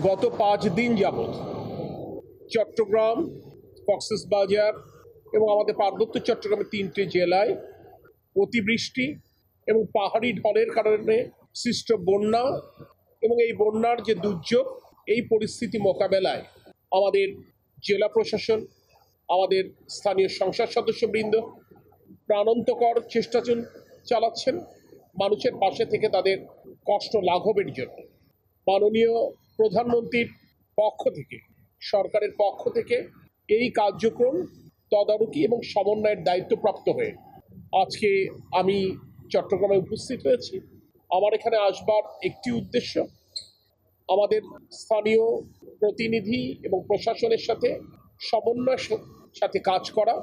গত 5 দিন যাবৎ চট্টগ্রাম, কক্সবাজার এবং আমাদের পার্বত্য চট্টগ্রামের 3টে জেলায় অতিবৃষ্টি এবং পাহাড়ি ঢলের কারণে সৃষ্ট বন্যা এবং এই বন্যার যে দুর্যোগ, এই পরিস্থিতি মোকাবেলায় আমাদের জেলা প্রশাসন, আমাদের স্থানীয় সংসদ সদস্যবৃন্দ প্রাণান্তকর চেষ্টা চালাচ্ছেন মানুষের পাশে থেকে তাদের কষ্ট লাঘবের জন্য। মাননীয় প্রধানমন্ত্রীর পক্ষ থেকে, সরকারের পক্ষ থেকে এই কার্যক্রম তদারকি এবং সমন্বয়ের দায়িত্বপ্রাপ্ত হয়ে আজকে আমি চট্টগ্রামে উপস্থিত হয়েছি। আমার এখানে আসবার একটি উদ্দেশ্য, আমাদের স্থানীয় প্রতিনিধি এবং প্রশাসনের সাথে সমন্বয়ের সাথে কাজ করা,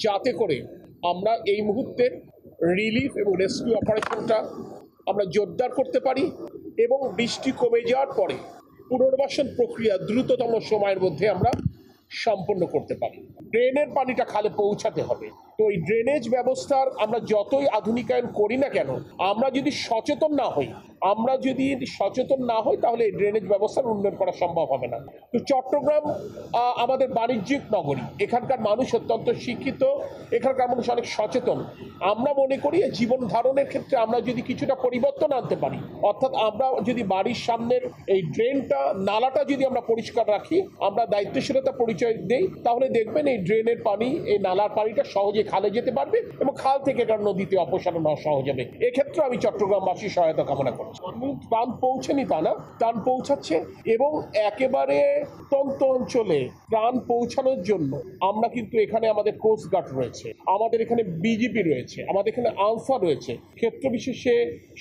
যাতে করে আমরা এই মুহূর্তের রিলিফ এবং রেস্কিউ অপারেশনটা আমরা জোরদার করতে পারি এবং বৃষ্টি কমে যাওয়ার পরে পুনর্বাসন প্রক্রিয়া দ্রুততম সময়ের মধ্যে আমরা সম্পন্ন করতে পারি। ড্রেনের পানিটা খালে পৌঁছাতে হবে। তো এই ড্রেনেজ ব্যবস্থার আমরা যতই আধুনিকায়ন করি না কেন, আমরা যদি সচেতন না হই তাহলে এই ড্রেনেজ ব্যবস্থার উন্নয়ন করা সম্ভব হবে না। তো চট্টগ্রাম আমাদের বাণিজ্যিক নগরী, এখানকার মানুষ অত্যন্ত শিক্ষিত, এখানকার মানুষ অনেক সচেতন। আমরা মনে করি জীবন ধারণের ক্ষেত্রে আমরা যদি কিছুটা পরিবর্তন আনতে পারি, অর্থাৎ আমরা যদি বাড়ির সামনের এই ড্রেনটা, নালাটা যদি আমরা পরিষ্কার রাখি, আমরা দায়িত্বশীলতা পরিচয় দেই, তাহলে দেখবেন এই ড্রেনের পানি, এই নালার পানিটা সহজে খালে যেতে পারবে এবং খাল থেকে এটা নদীতে অপসারণ হওয়া সহজ হবে। এক্ষেত্রে আমি চট্টগ্রামবাসীর সহায়তা কামনা করছি। ত্রাণ পৌঁছেনি তা না, ত্রাণ পৌঁছাচ্ছে এবং একেবারে প্রত্যন্ত অঞ্চলে ত্রাণ পৌঁছানোর জন্য আমরা কিন্তু এখানে আমাদের কোস্ট গার্ড রয়েছে, আমাদের এখানে বিজিপি রয়েছে, আমাদের এখানে আনসা রয়েছে, ক্ষেত্র বিশেষে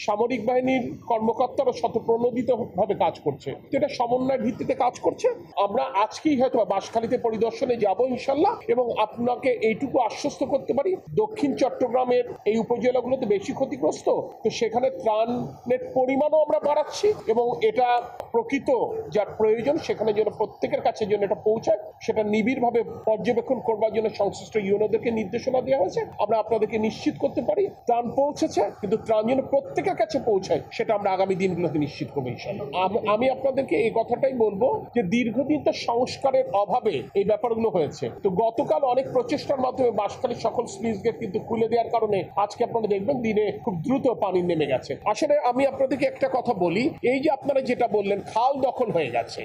সামরিক বাহিনীর কর্মকর্তারা শতপ্রণোদিতভাবে কাজ করছে। তো এটা সমন্বয়ের ভিত্তিতে কাজ করছে। আমরা আজকেই হয়তো বাঁশখালীতে পরিদর্শনে যাব ইনশাল্লাহ, এবং আপনাকে এইটুকু আশ্বস্ত করতে পারি, দক্ষিণ চট্টগ্রামের এই উপজেলাগুলোতে বেশি ক্ষতিগ্রস্ত, তো সেখানে ত্রাণের পরিমাণও আমরা বাড়াচ্ছি এবং এটা প্রকৃত যার প্রয়োজন সেখানে যেন প্রত্যেকের কাছে যেন এটা পৌঁছায়, সেটা নিবিড়ভাবে পর্যবেক্ষণ করবার জন্য সংশ্লিষ্ট ইউনোদেরকে নির্দেশনা দেওয়া হয়েছে। আমরা আপনাদেরকে নিশ্চিত করতে পারি ত্রাণ পৌঁছেছে, কিন্তু ত্রাণ যেন প্রত্যেকের কাছে পৌঁছায় সেটা আমরা আগামী দিনগুলোতে নিশ্চিত করবো ইনশাআল্লাহ। আমি আপনাদেরকে এই কথাটাই বলবো যে দীর্ঘদিন তো সংস্কারের অভাবে এই ব্যাপারগুলো হয়েছে। তো গতকাল অনেক প্রচেষ্টার মাধ্যমে বাঁশখালীর সকল স্লুইস গেট কিন্তু খুলে দেওয়ার কারণে আজকে আপনারা দেখবেন দিনে খুব দ্রুত পানি নেমে গেছে। আসলে আমি আপনাদেরকে একটা কথা বলি, এই যে আপনারা যেটা বললেন খাল দখল হয়ে গেছে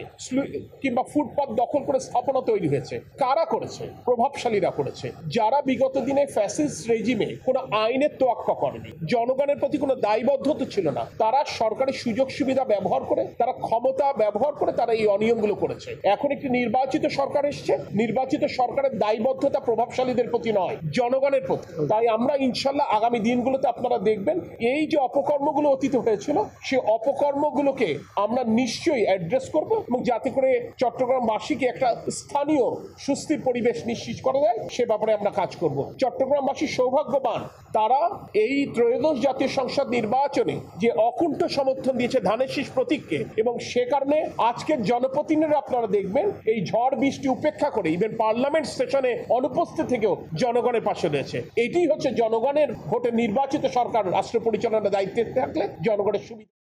কিংবা ফুটপাত দখল করে স্থাপনা তৈরি হয়েছে, কারা করেছে? প্রভাবশালীরা করেছে, যারা বিগত দিনে ফ্যাসিস্ট রেজিমে কোনো আইনের তোয়াক্কা করেনি, জনগণের প্রতি কোনো দায়বদ্ধতা ছিল না, তারা সরকারি সুযোগ সুবিধা ব্যবহার করে, তারা ক্ষমতা ব্যবহার করে তারা এই অনিয়মগুলো করেছে। এখন একটি নির্বাচিত সরকার এসছে, নির্বাচিত সরকারের দায়বদ্ধতা প্রভাবশালীদের প্রতি নয়, জনগণের প্রতি। তাই আমরা ইনশাল্লাহ আগামী দিনগুলোতে আপনারা দেখবেন এই যে অপকর্মগুলো অতীত হয়েছিল, সেই অপকর্মগুলোকে আমরা নিশ্চয়ই অ্যাড্রেস করব এবং যাতে করে চট্টগ্রামবাসীকে একটা স্থানীয় সুস্থির পরিবেশ নিশ্চিত করা যায় সে ব্যাপারে আমরা কাজ করব। চট্টগ্রামবাসী সৌভাগ্যবান, তারা এই ত্রয়োদশ জাতীয় সংসদ নির্বাচনে যে অকুণ্ঠ সমর্থন দিয়েছে ধানের শীষ প্রতীককে, এবং সে কারণে আজকের জনপ্রতিনিধিরা আপনারা দেখবেন এই ঝড় বৃষ্টি উপেক্ষা করে ইভেন পার্লামেন্ট সেশনে অনুপস্থিত থেকেও জনগণের পাশে রয়েছে। এটি হচ্ছে জনগণের ভোটে নির্বাচিত সরকার রাষ্ট্র পরিচালনার দায়িত্বে থাকলে জনগণের সুবিধা।